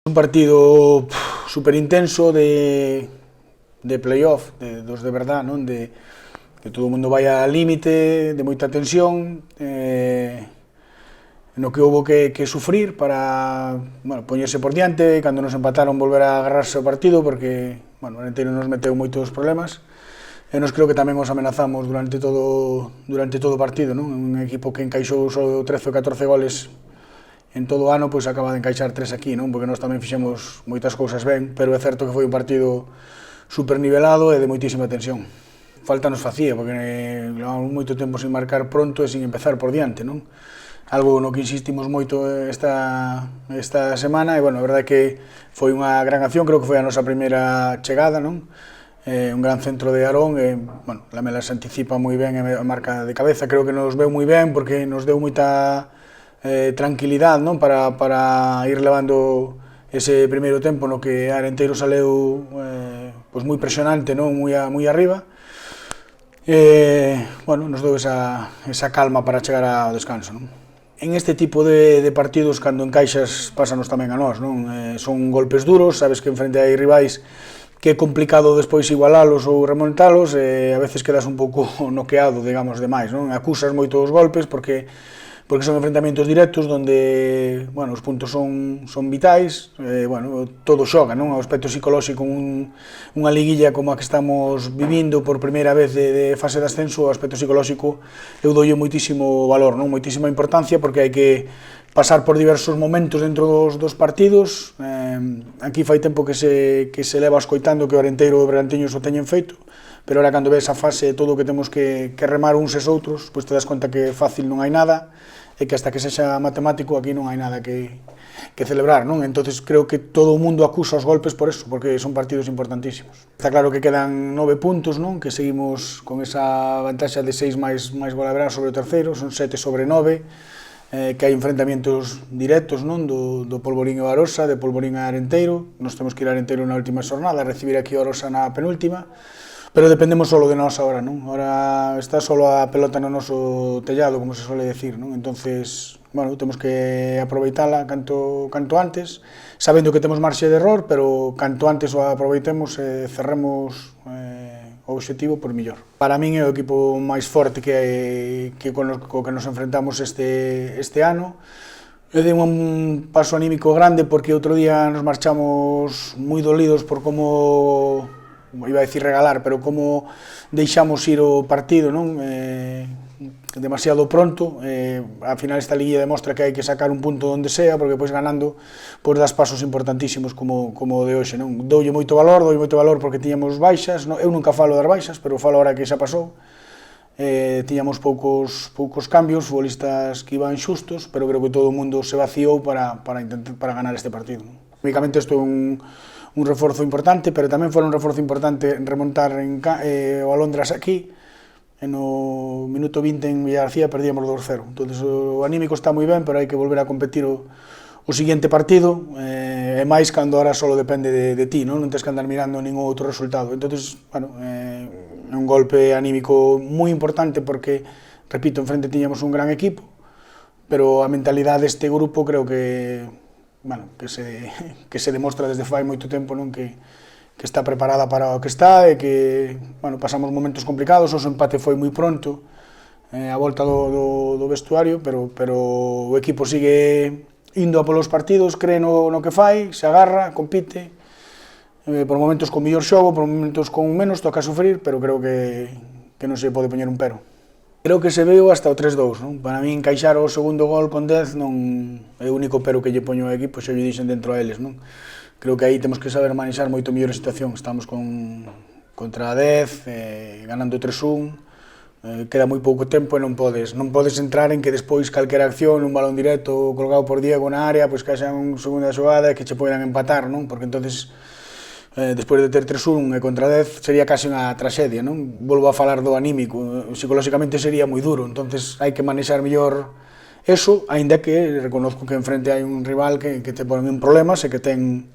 Un partido super intenso de playoff, dos de verdad, non? Que todo o mundo vai ao límite, de moita tensión, no que houve que sufrir para poñerse por diante, cando nos empataron volver a agarrarse o partido, porque o Arenteiro nos meteu moitos problemas, e nos creo que tamén os amenazamos durante todo o partido, non? Un equipo que encaixou só 13 ou 14 goles en todo o ano, pois acaba de encaixar 3 aquí, non? Porque nós tamén fixemos moitas cousas ben, pero é certo que foi un partido super nivelado e de moitísima tensión. Falta nos facía, porque levamos moito tempo sin marcar pronto e sin empezar por diante, non? Algo no que insistimos moito esta semana, e, a verdade é que foi unha gran acción, creo que foi a nosa primeira chegada, non? Un gran centro de Aarón, e, Lamela se anticipa moi ben e marca de cabeza, creo que nos veu moi ben, porque nos deu moita tranquilidade, non? Para ir levando ese primeiro tempo no que Arenteiro saleu moi presionante, non? Moi arriba, nos deu esa calma para chegar ao descanso, non? En este tipo de partidos, cando encaixas, pásanos tamén a nós, non? Son golpes duros, sabes que enfrente hai rivais que é complicado despois igualalos ou remontalos, e a veces quedas un pouco noqueado, digamos, demais, non? Acusas moito os golpes porque son enfrentamentos directos onde, os puntos son vitais, todo xoga, non? O aspecto psicolóxico unha liguilla como a que estamos vivindo por primeira vez de fase de ascenso, o aspecto psicolóxico eu doulle moitísimo valor, non? Moitísima importancia, porque hai que pasar por diversos momentos dentro dos partidos. Aquí fai tempo que se leva escoitando que o Arenteiro e o Bergantiños o teñen feito, pero ahora cando ves a fase todo o que temos que remar uns e outros, pois te das conta que fácil non hai nada, e que hasta que sexa matemático aquí non hai nada que celebrar, non? Entonces creo que todo o mundo acusa os golpes por eso, porque son partidos importantísimos. Está claro que quedan 9 puntos, non? Que seguimos con esa vantaxa de 6 máis goleador sobre o terceiro, son 7 sobre 9, que hai enfrentamentos directos, non? Do Polvorín e o Arosa, de Polvorín a Arenteiro, nos temos que ir a Arenteiro na última xornada, recibir aquí o Arosa na penúltima, pero dependemos solo de nós agora, non? Agora está solo a pelota no noso tellado, como se suele decir, non? Entonces, temos que aproveitala canto antes, sabendo que temos marxe de error, pero canto antes o aproveitemos e cerremos o obxectivo por millor. Para min é o equipo máis forte que co que nos enfrentamos este ano. Eu dei un paso anímico grande porque outro día nos marchamos moi dolidos por como, iba a decir regalar, pero como deixamos ir o partido, non? Demasiado pronto. Ao final esta liguilla demostra que hai que sacar un punto onde sea, porque pois ganando pois das pasos importantísimos como o de hoxe, non? Doulle moito valor porque tiñamos baixas, eu nunca falo das baixas, pero falo ahora que xa pasou. Tiñamos poucos cambios, futbolistas que iban xustos, pero creo que todo o mundo se vaciou para ganar este partido. Únicamente isto é un reforzo importante, pero tamén foi un reforzo importante remontar o Alondras aquí, e no minuto 20 en Villagarcía perdíamos 2-0. Entón, o anímico está moi ben, pero hai que volver a competir o seguinte partido, e máis cando ahora só depende de ti, non tens que andar mirando ningún outro resultado. Entón, é un golpe anímico moi importante porque, repito, enfrente tiñamos un gran equipo, pero a mentalidade deste grupo creo que se demostra desde fai moito tempo, non? Que está preparada para o que está, e que pasamos momentos complicados, o empate foi moi pronto, a volta do vestuario, pero o equipo sigue indo a polos partidos, cree no que fai, se agarra, compite, por momentos con mellor xogo, por momentos con menos, toca sufrir, pero creo que non se pode poñer un pero. Creo que se veu hasta o 3-2, non? Para mí encaixar o segundo gol con 10 non é o único pero que lle poño ao equipo, xa lle dixen dentro a eles, non? Creo que aí temos que saber manexar moito mellor a situación. Estamos contra a 10, ganando 3-1, queda moi pouco tempo e non podes entrar en que despois calquera acción, un balón directo colgado por Diego na área, pois que haxa unha segunda xogada e que che poidan empatar, non? Porque entonces, despois de ter 3-1 e contra 10, sería case unha traxedia, non? Volvo a falar do anímico, psicolóxicamente sería moi duro, entonces hai que manexar mellor eso, aínda que reconozco que enfrente hai un rival que te pon en problemas e que ten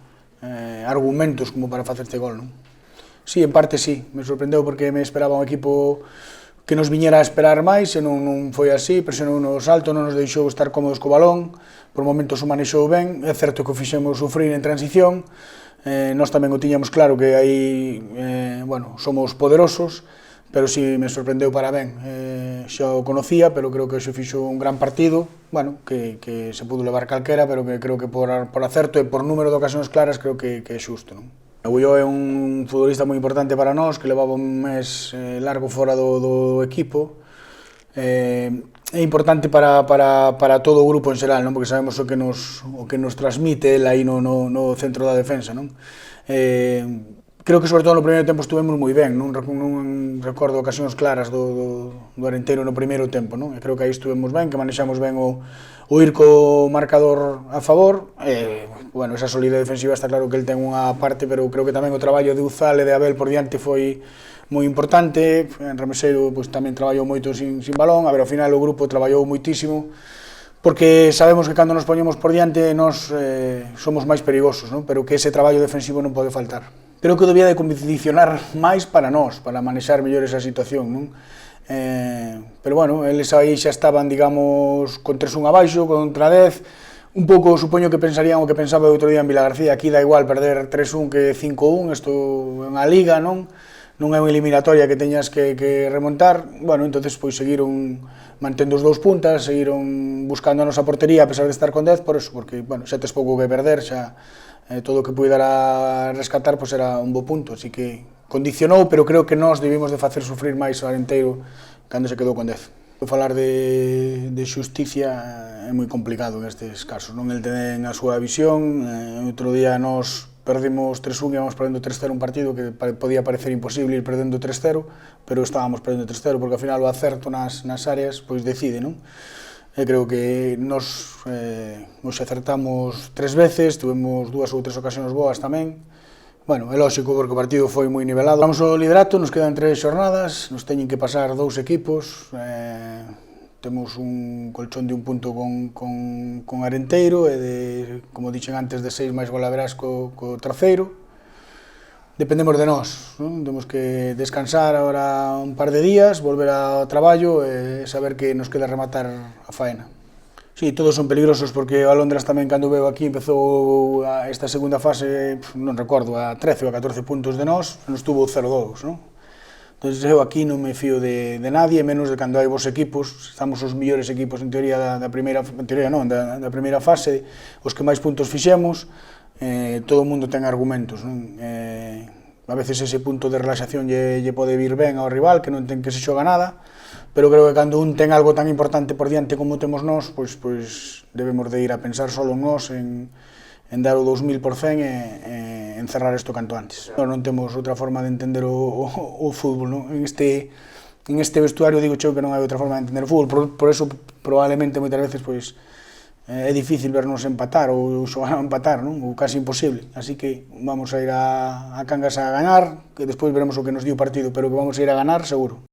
argumentos como para facerte gol, non? Sí, en parte sí, me sorprendeu porque me esperaba un equipo que nos viñera a esperar máis, e non foi así, presionou nos alto, non nos deixou estar cómodos co balón, por momentos o manexou ben, é certo que o fixemos sufrir en transición, nós tamén o tiñamos claro que aí, bueno, somos poderosos, pero si me sorprendeu para ben, xa o conocía, pero creo que xe fixo un gran partido, bueno, que se pudo levar calquera, pero que creo que por acerto e por número de ocasións claras creo que é xusto, non? Agulló é un futbolista moi importante para nós, que levaba un mes largo fora do equipo. É importante para todo o grupo en xeral, non? Porque sabemos o que nos transmite el aí no centro da defensa, non? Creo que sobre todo no primeiro tempo estuvemos moi ben, non recordo ocasións claras do Arenteiro no primeiro tempo, non? E creo que aí estuvemos ben, que manexamos ben o ir co marcador a favor, bueno, esa solidez defensiva está claro que el ten unha parte, pero creo que tamén o traballo de Uzal e de Abel por diante foi moi importante, en Remeseiro pois, tamén traballou moito sin balón, a ver, ao final o grupo traballou moitísimo, porque sabemos que cando nos poñemos por diante nos somos máis perigosos, non? Pero que ese traballo defensivo non pode faltar. Creo que debía de condicionar máis para nós, para manexar mellor esa situación, non? Pero bueno, eles aí xa estaban, digamos, con 3-1 abaixo, contra 10, un pouco supoño que pensarían o que pensaba o outro día en Vilagarcía, aquí dá igual perder 3-1 que 5-1, isto é unha liga, non é unha eliminatoria que teñas que remontar, bueno, entonces pois seguiron mantendo os dous puntas, seguiron buscando a nosa portería a pesar de estar con 10, por eso, porque, bueno, xa tes pouco que perder, xa todo o que pudera rescatar pois era un bo punto, así que condicionou, pero creo que nós debimos de facer sufrir máis o Arenteiro cando se quedou con 10. Falar de xusticia é moi complicado nestes casos, non? El ten a súa visión, outro día nós perdimos 3-1 e íbamos perdendo 3-0 un partido que podía parecer imposible ir perdendo 3-0, pero estábamos perdendo 3-0 porque ao final o acerto nas áreas pois decide, non? E creo que nos acertamos 3 veces, tuvemos 2 ou 3 ocasións boas tamén. Bueno, é lógico porque o partido foi moi nivelado. Vamos ao liderato, nos quedan 3 xornadas, nos teñen que pasar 2 equipos, temos un colchón de un punto con Arenteiro e, como dixen antes, de 6 máis golaverás co terceiro. Dependemos de nós, non? Temos que descansar agora un par de días, volver ao traballo e saber que nos queda rematar a faena. Sí, todos son peligrosos porque o Alondras tamén cando veo aquí empezou esta segunda fase, non recordo, a 13 ou a 14 puntos de nós, nos tuvo 0-2, non? Entón, eu aquí non me fío de nadie, menos de cando hai vos equipos, estamos os mellores equipos en teoría da primeira fase, os que máis puntos fixemos, todo o mundo ten argumentos, non? A veces ese punto de relaxación lle pode vir ben ao rival, que non ten que se xoga nada, pero creo que cando un ten algo tan importante por diante como temos nós, pois debemos de ir a pensar solo en nós, en dar o 2000% e encerrar isto canto antes. Non temos outra forma de entender o fútbol, non? En este vestuario digo que non hai outra forma de entender o fútbol, por eso probablemente moitas veces pois é difícil vernos empatar ou xogar a empatar, non? Ou casi imposible, así que vamos a ir a Cangas a ganar, que despois veremos o que nos dio o partido, pero que vamos a ir a ganar seguro.